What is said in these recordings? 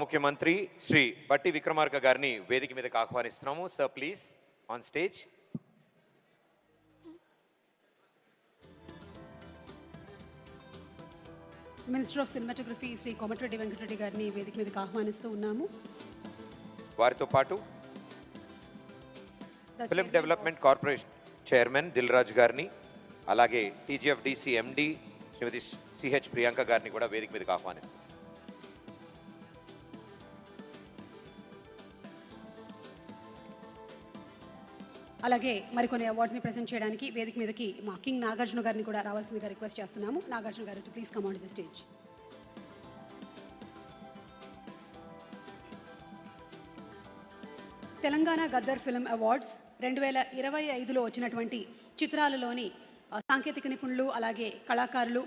ముఖ్యమంత్రి శ్రీ బట్టి విక్రమార్క గారిని వేదిక మీదకి ఆహ్వానిస్తున్నాము. Sir please on stage. Minister of cinematography Shri Komatireddy Venkatreddy గారిని వేదిక మీదకి ఆహ్వానిస్తూ ఉన్నాము. వారితో పాటు film development corporation chairman Dil Raju గారిని, అలాగే టీజీఎఫ్డిసి ఎండి శ్రీమతి సిహెచ్ ప్రియాంక గారిని కూడా వేదిక మీదకి ఆహ్వానిస్తాం. అలాగే మరికొన్ని అవార్డ్స్ని ప్రెజెంట్ చేయడానికి వేదిక మీదకి మా కింగ్ నాగార్జున గారిని కూడా రావాల్సిందిగా రిక్వెస్ట్ చేస్తున్నాము. నాగార్జున గారు please come on the stage. Telangana Gaddar film awards 2025లో వచ్చినటువంటి చిత్రాలలోని సాంకేతిక నిపుణులు, అలాగే కళాకారులు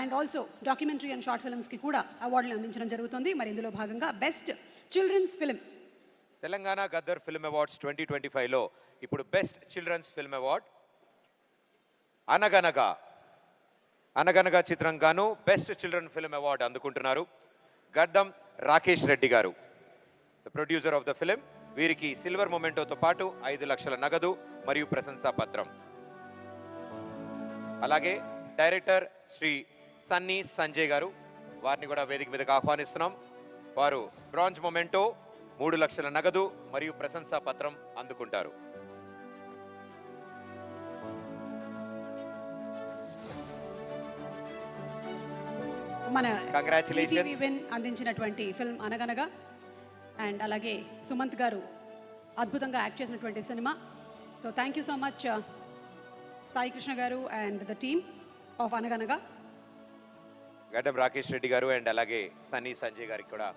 and also documentary and short ఫిల్మ్స్కి కూడా అవార్డులు అందించడం జరుగుతుంది. మరి ఇందులో భాగంగా best children's film Telangana Gaddar film awards 2025లో ఇప్పుడు best children's film award Anaganaga Anaganaga చిత్రం గాను బెస్ట్ చిల్డ్రన్ ఫిల్మ్ అవార్డు అందుకుంటున్నారు గడ్డం రాకేష్ రెడ్డి గారు, the producer of the film. వీరికి సిల్వర్ మొమెంటోతో పాటు 5 లక్షల నగదు మరియు ప్రశంసా పత్రం. అలాగే డైరెక్టర్ శ్రీ సన్నీ సంజయ్ గారు, వారిని కూడా వేదిక మీదకి ఆహ్వానిస్తున్నాం. వారు బ్రాంజ్ మొమెంటో, 3 లక్షల నగదు మరియు ప్రశంసా పత్రం అందుకుంటారు. మన కంగ్రాచులేషన్స్ అందించినటువంటి ఫిల్మ్ అనగనగా అండ్ అలాగే సుమంత్ గారు అద్భుతంగా యాక్ట్ చేసినటువంటి cinema. So thank you so much Sai Krishna గారు అండ్ ద టీమ్ ఆఫ్ అనగనగా. గడ్డం రాకేష్ రెడ్డి గారు అండ్ అలాగే సన్నీ సంజయ్ గారికి కూడా